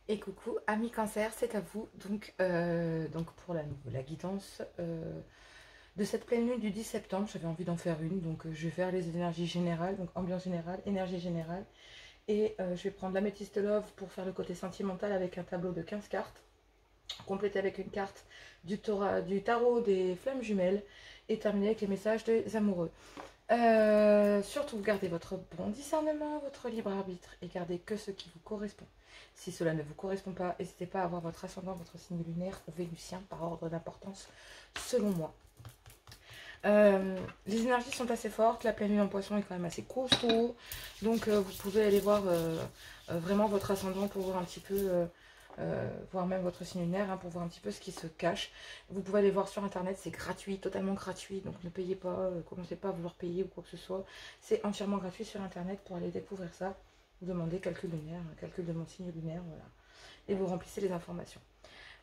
Et coucou, amis cancer, c'est à vous. Donc pour la guidance de cette pleine lune du 10 septembre, j'avais envie d'en faire une. Donc je vais faire les énergies générales, donc ambiance générale, énergie générale. Et je vais prendre l'améthyste love pour faire le côté sentimental avec un tableau de 15 cartes, complété avec une carte du tarot des flammes jumelles et terminer avec les messages des amoureux. Surtout, gardez votre bon discernement, votre libre arbitre et gardez que ce qui vous correspond. Si cela ne vous correspond pas, n'hésitez pas à avoir votre ascendant, votre signe lunaire vénusien par ordre d'importance, selon moi. Les énergies sont assez fortes, la pleine lune en poisson est quand même assez costaud, donc vous pouvez aller voir vraiment votre ascendant pour voir un petit peu, voir même votre signe lunaire, pour voir un petit peu ce qui se cache. Vous pouvez aller voir sur internet, c'est gratuit, totalement gratuit, donc ne payez pas, commencez pas à vouloir payer ou quoi que ce soit, c'est entièrement gratuit sur internet pour aller découvrir ça. Vous demandez calcul lunaire, calcul de mon signe lunaire, voilà, et vous remplissez les informations.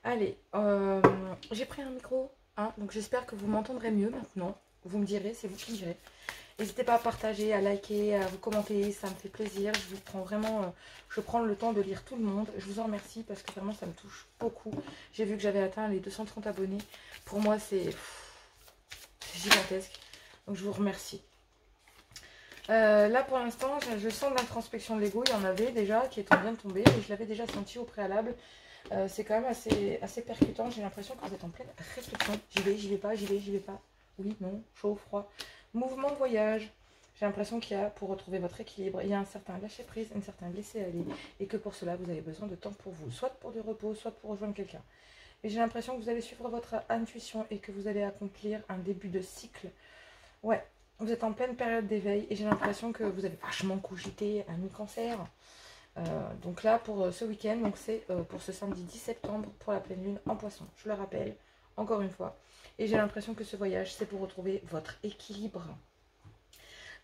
Allez, j'ai pris un micro, donc j'espère que vous m'entendrez mieux maintenant. Vous me direz, c'est vous qui me direz. N'hésitez pas à partager, à liker, à vous commenter, ça me fait plaisir. Je vous prends vraiment, je prends le temps de lire tout le monde. Je vous en remercie parce que vraiment ça me touche beaucoup. J'ai vu que j'avais atteint les 230 abonnés. Pour moi c'est gigantesque. Donc je vous remercie. Là pour l'instant, je sens de l'introspection de l'ego. Il y en avait déjà qui est en train de tomber et je l'avais déjà senti au préalable. C'est quand même assez percutant. J'ai l'impression que vous êtes en pleine réflexion. J'y vais pas, j'y vais pas. Oui, non, chaud, froid. Mouvement, voyage. J'ai l'impression qu'il y a, pour retrouver votre équilibre, il y a un certain lâcher prise, un certain laisser aller. Et que pour cela, vous avez besoin de temps pour vous. Soit pour du repos, soit pour rejoindre quelqu'un. Et j'ai l'impression que vous allez suivre votre intuition et que vous allez accomplir un début de cycle. Ouais, vous êtes en pleine période d'éveil et j'ai l'impression que vous avez vachement cogité un mi-cancer. Donc là, pour ce week-end, donc c'est pour ce samedi 10 septembre, pour la pleine lune en poisson. Je le rappelle, encore une fois. Et j'ai l'impression que ce voyage, c'est pour retrouver votre équilibre.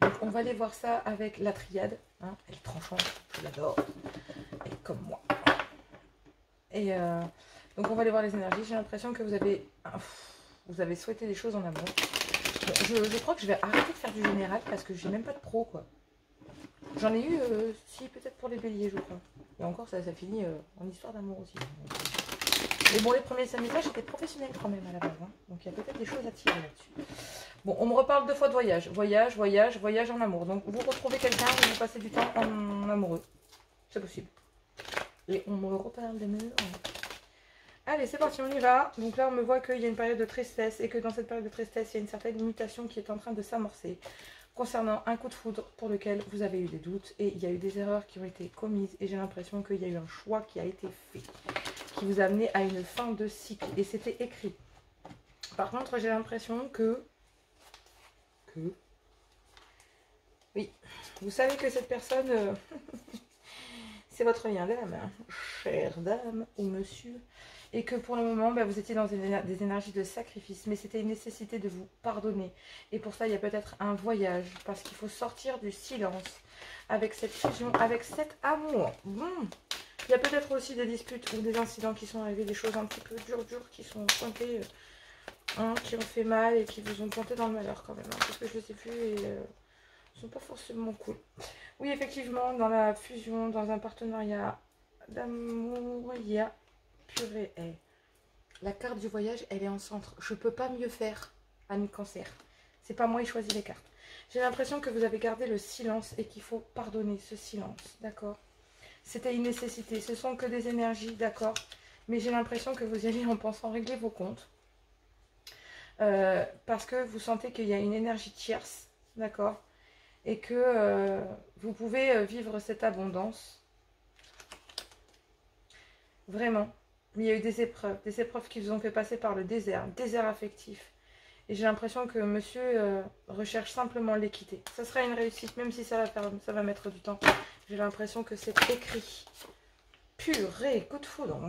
Donc on va aller voir ça avec la triade. Elle est tranchante, je l'adore. Elle est comme moi. Et donc on va aller voir les énergies. J'ai l'impression que vous avez souhaité des choses en amour. Bon, je crois que je vais arrêter de faire du général parce que j'ai même pas de pro, quoi. J'en ai eu, si, peut-être pour les béliers, je crois. Et encore, ça finit en histoire d'amour aussi. Mais bon, les premiers 5 messages étaient professionnels quand même à la base. Donc il y a peut-être des choses à tirer là-dessus. Bon, on me reparle 2 fois de voyage. Voyage en amour. Donc vous retrouvez quelqu'un et vous passez du temps en amoureux. C'est possible. Et on me reparle des murs. Allez, c'est parti, on y va. Donc là, on me voit qu'il y a une période de tristesse et que dans cette période de tristesse, il y a une certaine mutation qui est en train de s'amorcer concernant un coup de foudre pour lequel vous avez eu des doutes et il y a eu des erreurs qui ont été commises et j'ai l'impression qu'il y a eu un choix qui a été fait, qui vous a amené à une fin de cycle et c'était écrit. Par contre, j'ai l'impression que... Oui, vous savez que cette personne, c'est votre lien d'âme, chère dame ou monsieur, et que pour le moment, vous étiez dans des énergies de sacrifice, mais c'était une nécessité de vous pardonner. Et pour ça, il y a peut-être un voyage, parce qu'il faut sortir du silence avec cette fusion, avec cet amour. Il y a peut-être aussi des disputes ou des incidents qui sont arrivés, des choses un petit peu dures qui sont pointées, qui ont fait mal et qui vous ont pointé dans le malheur quand même, parce que je les ai vus et ils sont pas forcément cool. Oui, effectivement, dans la fusion, dans un partenariat d'amour, il y a... Purée, la carte du voyage, elle est en centre. Je peux pas mieux faire, ami cancer. C'est pas moi qui choisis les cartes. J'ai l'impression que vous avez gardé le silence et qu'il faut pardonner ce silence, d'accord? C'était une nécessité. Ce sont que des énergies, d'accord? Mais j'ai l'impression que vous y allez en pensant régler vos comptes. Parce que vous sentez qu'il y a une énergie tierce, d'accord? Et que vous pouvez vivre cette abondance. Vraiment. Mais il y a eu des épreuves qui vous ont fait passer par le désert affectif. Et j'ai l'impression que monsieur recherche simplement l'équité. Ça sera une réussite, même si ça va mettre du temps. J'ai l'impression que c'est écrit. Purée, coup de foudre.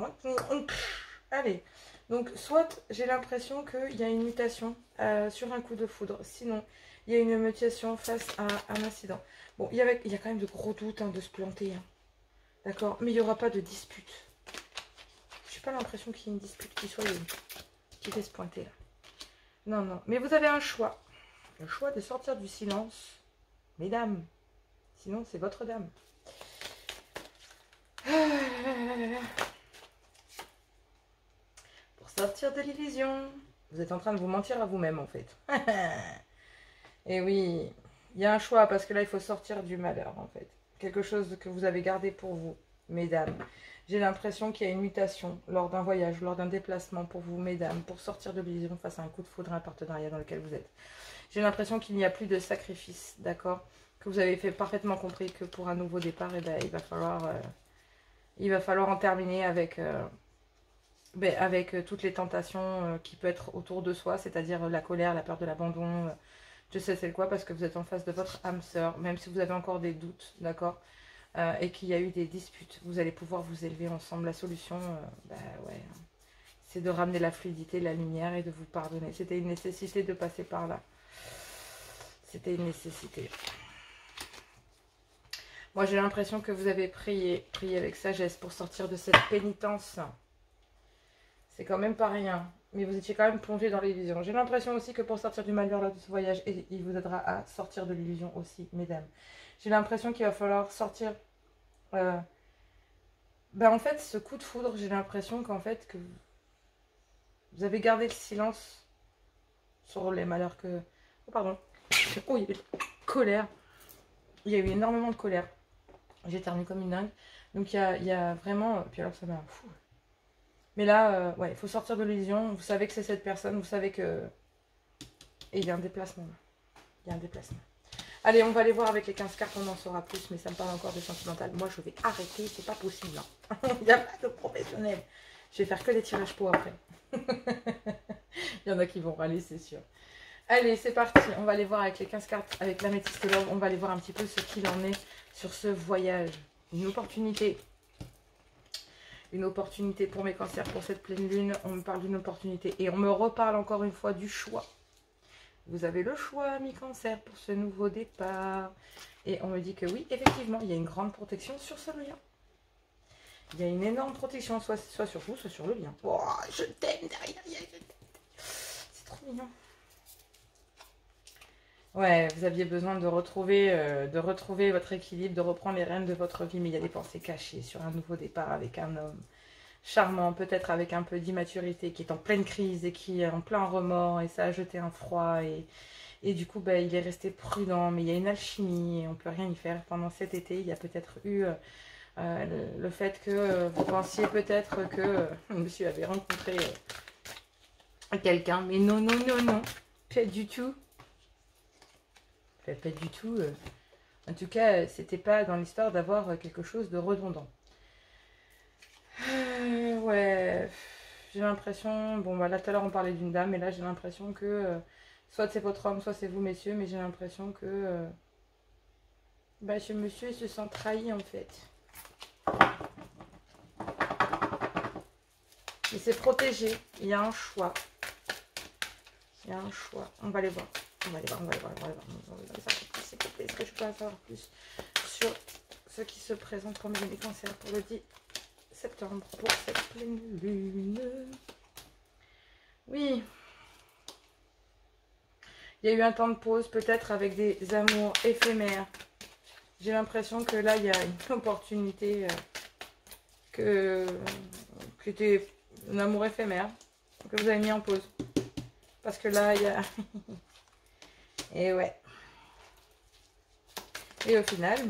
Allez. Donc, soit j'ai l'impression qu'il y a une mutation sur un coup de foudre. Sinon, il y a une mutation face à un incident. Bon, il y a quand même de gros doutes de se planter. D'accord? Mais il n'y aura pas de dispute. J'ai pas l'impression qu'il y ait une dispute qui fait se pointer là. Non, non. Mais vous avez un choix. Le choix de sortir du silence. Mesdames. Sinon, c'est votre dame. Ah là là là là là. sortir de l'illusion. Vous êtes en train de vous mentir à vous-même en fait. Et oui, il y a un choix parce que là il faut sortir du malheur en fait. Quelque chose que vous avez gardé pour vous, mesdames. J'ai l'impression qu'il y a une mutation lors d'un voyage, lors d'un déplacement pour vous, mesdames, pour sortir de l'illusion face à un coup de foudre, un partenariat dans lequel vous êtes. J'ai l'impression qu'il n'y a plus de sacrifice, d'accord? Que vous avez fait parfaitement compris que pour un nouveau départ, eh ben, il va falloir en terminer avec, toutes les tentations qui peuvent être autour de soi, c'est-à-dire la colère, la peur de l'abandon, je sais c'est quoi, parce que vous êtes en face de votre âme sœur, même si vous avez encore des doutes, d'accord? Et qu'il y a eu des disputes, vous allez pouvoir vous élever ensemble. La solution, ouais, c'est de ramener la fluidité, la lumière et de vous pardonner. C'était une nécessité de passer par là. C'était une nécessité. Moi, j'ai l'impression que vous avez prié avec sagesse pour sortir de cette pénitence. C'est quand même pas rien. Mais vous étiez quand même plongé dans l'illusion. J'ai l'impression aussi que pour sortir du malheur lors de ce voyage, il vous aidera à sortir de l'illusion aussi, mesdames. J'ai l'impression qu'il va falloir sortir... en fait, ce coup de foudre, j'ai l'impression qu'en fait, que vous avez gardé le silence sur les malheurs que... Oh, pardon. Oh, il y a eu de colère. Il y a eu énormément de colère. J'éternue comme une dingue. Donc, il y a vraiment... Puis alors, ça m'a... fou. Mais là, ouais, il faut sortir de l'illusion. Vous savez que c'est cette personne. Vous savez que... Et il y a un déplacement. Il y a un déplacement. Allez, on va aller voir avec les 15 cartes, on en saura plus, mais ça me parle encore de sentimental. Moi, je vais arrêter, c'est pas possible. Hein. Il n'y a pas de professionnel. Je vais faire que des tirages pour après. Il y en a qui vont râler, c'est sûr. Allez, c'est parti. On va aller voir avec les 15 cartes, avec l'améthyste love. On va aller voir un petit peu ce qu'il en est sur ce voyage. Une opportunité. Une opportunité pour mes cancers, pour cette pleine lune. On me parle d'une opportunité. Et on me reparle encore une fois du choix. Vous avez le choix, mi-cancer, pour ce nouveau départ. Et on me dit que oui, effectivement, il y a une grande protection sur ce lien. Il y a une énorme protection, soit sur vous, soit sur le lien. Oh, je t'aime derrière. C'est trop mignon. Ouais, vous aviez besoin de retrouver votre équilibre, de reprendre les rênes de votre vie. Mais il y a des pensées cachées sur un nouveau départ avec un homme charmant, peut-être avec un peu d'immaturité, qui est en pleine crise et qui est en plein remords, et ça a jeté un froid, et du coup, il est resté prudent, mais il y a une alchimie, et on ne peut rien y faire. Pendant cet été, il y a peut-être eu le fait que vous pensiez peut-être que monsieur avait rencontré quelqu'un, mais non, non, non, non, pas du tout. Pas du tout. En tout cas, c'était pas dans l'histoire d'avoir quelque chose de redondant. Ouais, j'ai l'impression, bon là tout à l'heure on parlait d'une dame, et là j'ai l'impression que soit c'est votre homme, soit c'est vous messieurs, mais j'ai l'impression que ce monsieur il se sent trahi en fait. Il s'est protégé, il y a un choix. Il y a un choix, on va aller voir. On va aller voir. S'il vous plaît, est-ce que je peux en savoir plus sur ce qui se présente pour mes cancers pour le 10 septembre, pour cette pleine lune. Oui. Il y a eu un temps de pause, peut-être avec des amours éphémères. J'ai l'impression que là, il y a une opportunité qui était un amour éphémère, que vous avez mis en pause. Parce que là, il y a... Et ouais. Et au final,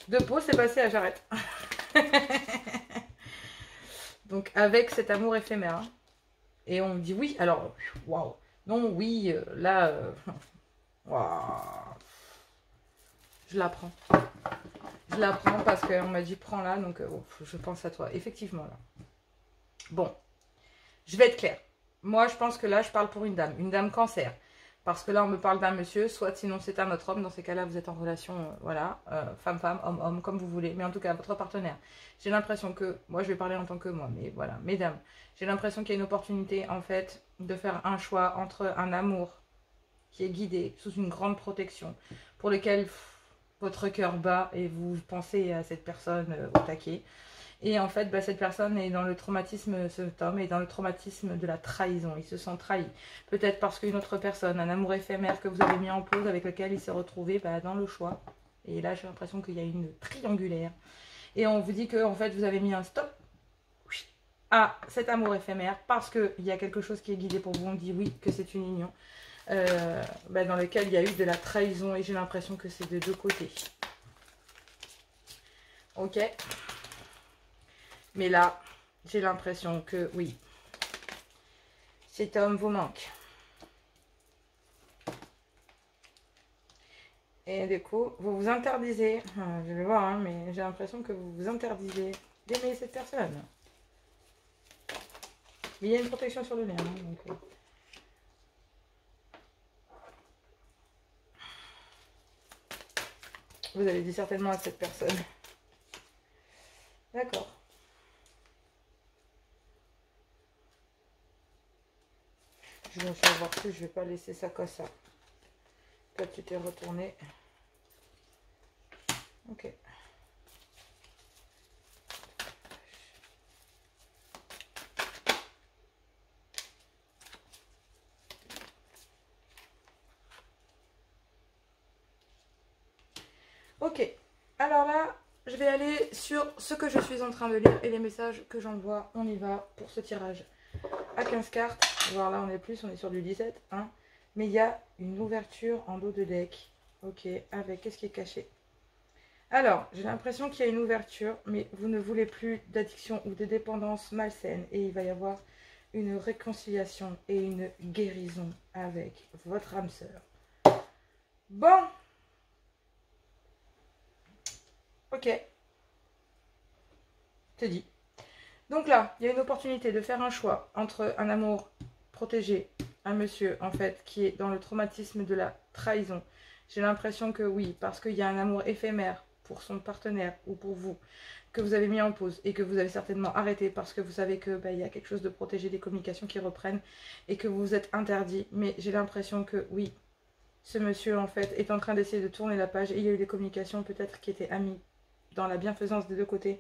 de pause, c'est passé à j'arrête. Donc, avec cet amour éphémère. Hein. Et on me dit oui, alors, waouh. Non, oui, là, waouh. Je la prends. Je la prends parce qu'on m'a dit prends-la, donc je pense à toi. Effectivement, là. Bon, je vais être claire. Moi, je pense que là, je parle pour une dame cancer. Parce que là, on me parle d'un monsieur, soit sinon c'est un autre homme. Dans ces cas-là, vous êtes en relation, voilà, femme-femme, homme-homme, comme vous voulez. Mais en tout cas, votre partenaire. J'ai l'impression que, moi je vais parler en tant que moi, mais voilà, mesdames. J'ai l'impression qu'il y a une opportunité, en fait, de faire un choix entre un amour qui est guidé sous une grande protection, pour lequel votre cœur bat et vous pensez à cette personne au taquet. Et en fait, cette personne est dans le traumatisme, cet homme est dans le traumatisme de la trahison. Il se sent trahi. Peut-être parce qu'une autre personne, un amour éphémère que vous avez mis en pause, avec lequel il s'est retrouvé dans le choix. Et là, j'ai l'impression qu'il y a une triangulaire. Et on vous dit que en fait, vous avez mis un stop. à cet amour éphémère parce qu'il y a quelque chose qui est guidé pour vous. On dit oui, que c'est une union dans laquelle il y a eu de la trahison et j'ai l'impression que c'est de deux côtés. Ok. Mais là, j'ai l'impression que oui, cet homme vous manque. Et du coup, vous vous interdisez, je vais voir, hein, mais j'ai l'impression que vous vous interdisez d'aimer cette personne. Mais il y a une protection sur le lien. Hein, donc, vous avez dit certainement à cette personne. D'accord. Je vais en savoir plus, je vais pas laisser ça comme ça. Toi, tu t'es retourné. Ok. Ok. Alors là, je vais aller sur ce que je suis en train de lire et les messages que j'envoie. On y va pour ce tirage à 15 cartes. Alors là, on est plus, on est sur du 17. Hein. Mais il y a une ouverture en dos de deck. Ok. Avec, qu'est-ce qui est caché? Alors, j'ai l'impression qu'il y a une ouverture, mais vous ne voulez plus d'addiction ou de dépendance malsaine. Et il va y avoir une réconciliation et une guérison avec votre âme sœur. Bon. Ok. C'est dit. Donc là, il y a une opportunité de faire un choix entre un amour protégé, un monsieur, en fait, qui est dans le traumatisme de la trahison. J'ai l'impression que oui, parce qu'il y a un amour éphémère pour son partenaire ou pour vous, que vous avez mis en pause et que vous avez certainement arrêté parce que vous savez que il y a quelque chose de protégé, des communications qui reprennent et que vous vous êtes interdit. Mais j'ai l'impression que oui, ce monsieur, en fait, est en train d'essayer de tourner la page et il y a eu des communications peut-être qui étaient amies dans la bienfaisance des deux côtés.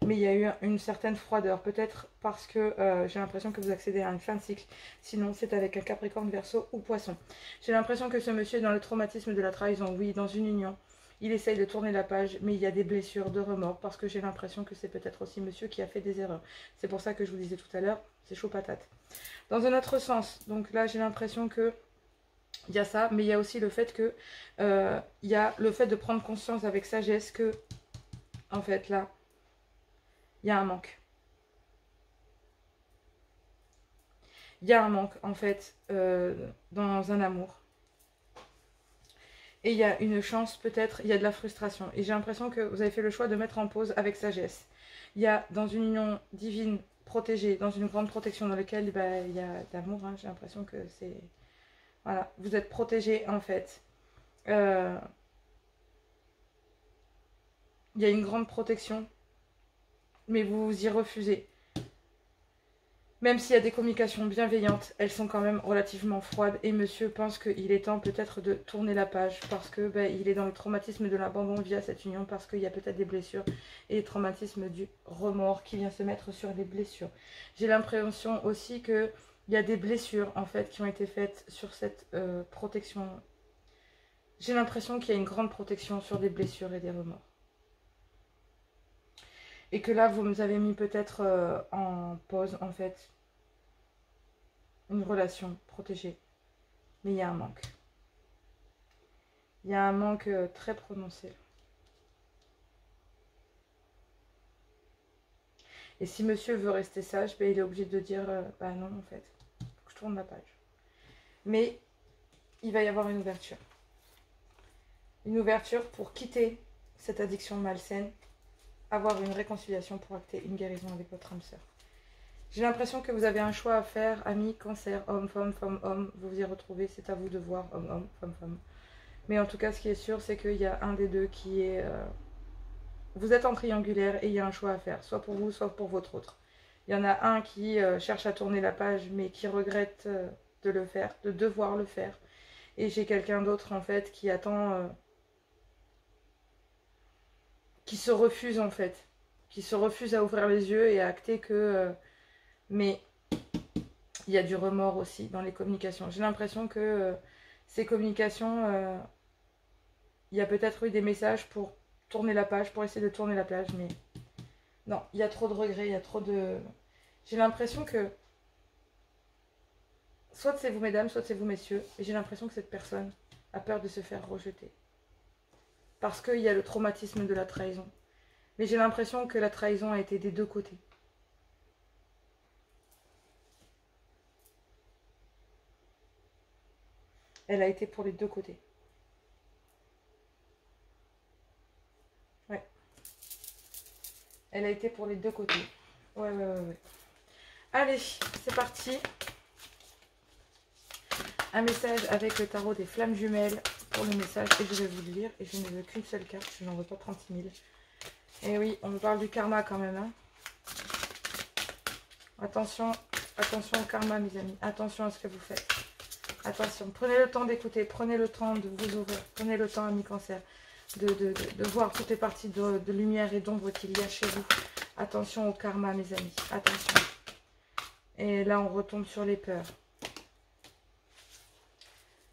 Mais il y a eu une certaine froideur, peut-être parce que j'ai l'impression que vous accédez à une fin de cycle. Sinon, c'est avec un Capricorne, Verseau ou Poisson. J'ai l'impression que ce monsieur est dans le traumatisme de la trahison. Oui, dans une union, il essaye de tourner la page, mais il y a des blessures, de remords, parce que j'ai l'impression que c'est peut-être aussi monsieur qui a fait des erreurs. C'est pour ça que je vous disais tout à l'heure, c'est chaud patate. Dans un autre sens, donc là, j'ai l'impression que il y a ça, mais il y a aussi le fait que il y a le fait de prendre conscience avec sagesse que, en fait, là, il y a un manque. Il y a un manque, en fait, dans un amour. Et il y a une chance, peut-être, il y a de la frustration. Et j'ai l'impression que vous avez fait le choix de mettre en pause avec sagesse. Il y a, dans une union divine, protégée, dans une grande protection dans laquelle il y a d'amour, hein, j'ai l'impression que c'est... Voilà, vous êtes protégé, en fait. Il y a une grande protection, mais vous vous y refusez. Même s'il y a des communications bienveillantes, elles sont quand même relativement froides. Et monsieur pense qu'il est temps peut-être de tourner la page parce que il est dans le traumatisme de l'abandon via cette union, parce qu'il y a peut-être des blessures et le traumatisme du remords qui vient se mettre sur les blessures. J'ai l'impression aussi qu'il y a des blessures en fait qui ont été faites sur cette protection. J'ai l'impression qu'il y a une grande protection sur des blessures et des remords. Et que là, vous nous avez mis peut-être en pause, en fait, une relation protégée. Mais il y a un manque. Il y a un manque très prononcé. Et si monsieur veut rester sage, il est obligé de dire, non, en fait, faut que je tourne la page. Mais il va y avoir une ouverture. Une ouverture pour quitter cette addiction malsaine, avoir une réconciliation pour acter une guérison avec votre âme sœur. J'ai l'impression que vous avez un choix à faire, amis, cancer, homme, femme, femme, homme. Vous vous y retrouvez, c'est à vous de voir, homme, homme, femme, femme. Mais en tout cas, ce qui est sûr, c'est qu'il y a un des deux qui est... Vous êtes en triangulaire et il y a un choix à faire, soit pour vous, soit pour votre autre. Il y en a un qui cherche à tourner la page, mais qui regrette de le faire, de devoir le faire. Et j'ai quelqu'un d'autre, en fait, qui attend... qui se refuse, en fait. Qui se refuse à ouvrir les yeux et à acter que... mais il y a du remords aussi dans les communications. J'ai l'impression que ces communications, il y a peut-être eu des messages pour tourner la page, pour essayer de tourner la page, mais non, il y a trop de regrets, il y a trop de... J'ai l'impression que soit c'est vous mesdames, soit c'est vous messieurs, et j'ai l'impression que cette personne a peur de se faire rejeter. Parce qu'il y a le traumatisme de la trahison. Mais j'ai l'impression que la trahison a été des deux côtés. Elle a été pour les deux côtés. Ouais. Elle a été pour les deux côtés. Ouais. Allez, c'est parti. Un message avec le tarot des flammes jumelles pour le message. Et je vais vous le lire. Et je ne veux qu'une seule carte. Je n'en veux pas 36 000. Et oui, on me parle du karma quand même. Hein. Attention, attention au karma, mes amis. Attention à ce que vous faites. Attention, prenez le temps d'écouter. Prenez le temps de vous ouvrir. Prenez le temps, amis cancer, de voir toutes les parties de lumière et d'ombre qu'il y a chez vous. Attention au karma, mes amis. Attention. Et là, on retombe sur les peurs.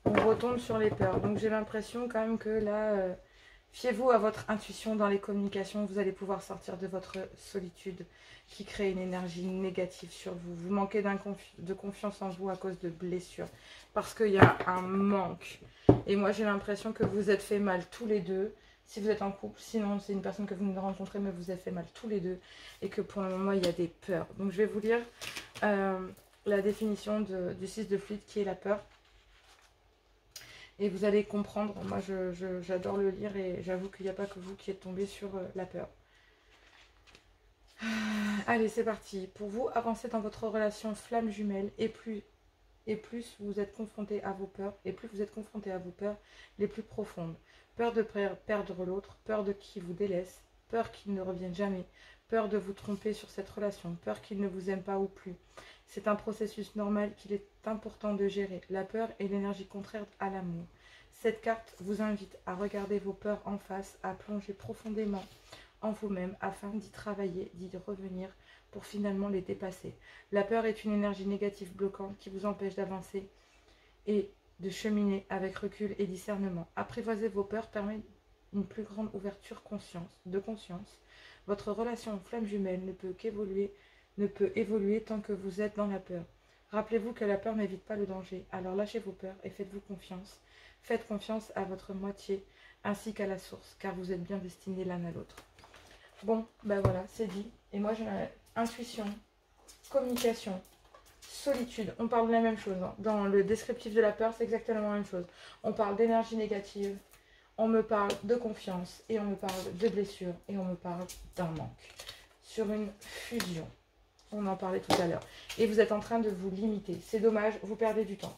On retombe sur les peurs. Donc, j'ai l'impression quand même que là, fiez-vous à votre intuition dans les communications. Vous allez pouvoir sortir de votre solitude qui crée une énergie négative sur vous. Vous manquez de confiance en vous à cause de blessures. Parce qu'il y a un manque. Et moi, j'ai l'impression que vous êtes fait mal tous les deux. Si vous êtes en couple, sinon c'est une personne que vous venez de rencontrer, mais vous êtes fait mal tous les deux. Et que pour le moment, il y a des peurs. Donc, je vais vous lire la définition du 6 de flûte qui est la peur. Et vous allez comprendre, moi j'adore le lire et j'avoue qu'il n'y a pas que vous qui êtes tombé sur la peur. Allez, c'est parti. Pour vous, avancez dans votre relation flamme jumelle et plus vous êtes confronté à vos peurs, et plus vous êtes confronté à vos peurs les plus profondes. Peur de perdre l'autre, peur de qui vous délaisse, peur qu'il ne revienne jamais, peur de vous tromper sur cette relation, peur qu'il ne vous aime pas ou plus. C'est un processus normal qu'il est important de gérer. La peur est l'énergie contraire à l'amour. Cette carte vous invite à regarder vos peurs en face, à plonger profondément en vous-même afin d'y travailler, d'y revenir pour finalement les dépasser. La peur est une énergie négative bloquante qui vous empêche d'avancer et de cheminer avec recul et discernement. Apprivoiser vos peurs permet une plus grande ouverture de conscience. Votre relation flamme jumelle ne peut évoluer tant que vous êtes dans la peur. Rappelez-vous que la peur n'évite pas le danger. Alors lâchez vos peurs et faites-vous confiance. Faites confiance à votre moitié ainsi qu'à la source, car vous êtes bien destinés l'un à l'autre. Bon, ben voilà, c'est dit. Et moi, j'ai intuition, communication, solitude. On parle de la même chose. Hein. Dans le descriptif de la peur, c'est exactement la même chose. On parle d'énergie négative, on me parle de confiance, et on me parle de blessure, et on me parle d'un manque. Sur une fusion. On en parlait tout à l'heure. Et vous êtes en train de vous limiter. C'est dommage, vous perdez du temps.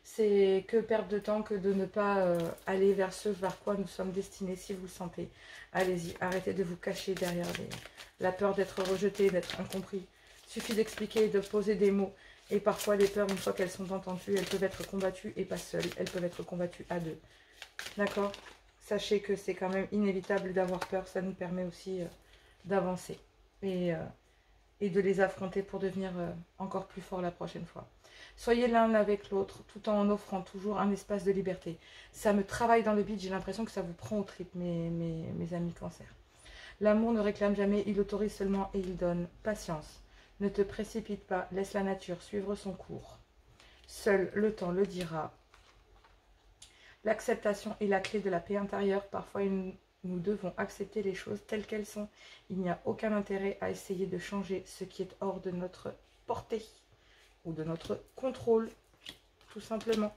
C'est que perdre de temps que de ne pas aller vers ce vers quoi nous sommes destinés, si vous le sentez. Allez-y, arrêtez de vous cacher derrière la peur d'être rejeté, d'être incompris. Il suffit d'expliquer et de poser des mots. Et parfois, les peurs, une fois qu'elles sont entendues, elles peuvent être combattues et pas seules. Elles peuvent être combattues à deux. D'accord? Sachez que c'est quand même inévitable d'avoir peur. Ça nous permet aussi d'avancer. Et de les affronter pour devenir encore plus fort la prochaine fois. Soyez l'un avec l'autre, tout en offrant toujours un espace de liberté. Ça me travaille dans le bide, j'ai l'impression que ça vous prend au trip, mes amis cancer. L'amour ne réclame jamais, il autorise seulement et il donne. Patience. Ne te précipite pas, laisse la nature suivre son cours. Seul le temps le dira. L'acceptation est la clé de la paix intérieure. Parfois, nous devons accepter les choses telles qu'elles sont. Il n'y a aucun intérêt à essayer de changer ce qui est hors de notre portée ou de notre contrôle, tout simplement.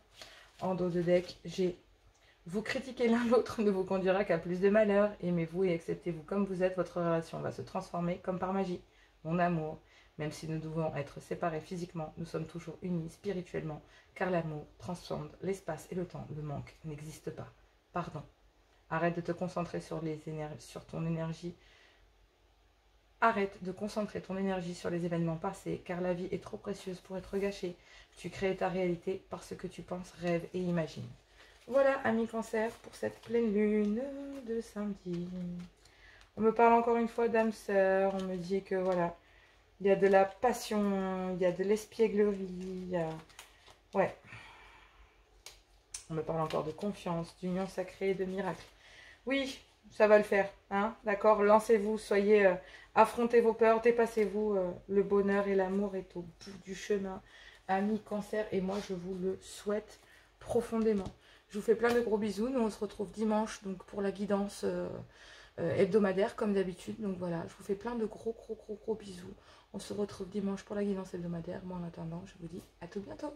En dos de deck, j'ai vous critiquer l'un l'autre ne vous conduira qu'à plus de malheur. Aimez-vous et acceptez-vous comme vous êtes. Votre relation va se transformer comme par magie. Mon amour, même si nous devons être séparés physiquement, nous sommes toujours unis spirituellement, car l'amour transcende l'espace et le temps. Le manque n'existe pas. Pardon. Arrête de te concentrer sur ton énergie. Arrête de concentrer ton énergie sur les événements passés, car la vie est trop précieuse pour être gâchée. Tu crées ta réalité parce que tu penses, rêves et imagines. Voilà, amis cancer, pour cette pleine lune de samedi. On me parle encore une fois d'âme sœur. On me dit que voilà, il y a de la passion, il y a de l'espièglerie, il y a... Ouais. On me parle encore de confiance, d'union sacrée, de miracle. Oui, ça va le faire, hein, d'accord? Lancez-vous, soyez, affrontez vos peurs, dépassez-vous. Le bonheur et l'amour est au bout du chemin, amis Cancer, et moi je vous le souhaite profondément. Je vous fais plein de gros bisous. Nous on se retrouve dimanche donc pour la guidance hebdomadaire comme d'habitude. Donc voilà, je vous fais plein de gros bisous. On se retrouve dimanche pour la guidance hebdomadaire. Moi en attendant, je vous dis à tout bientôt.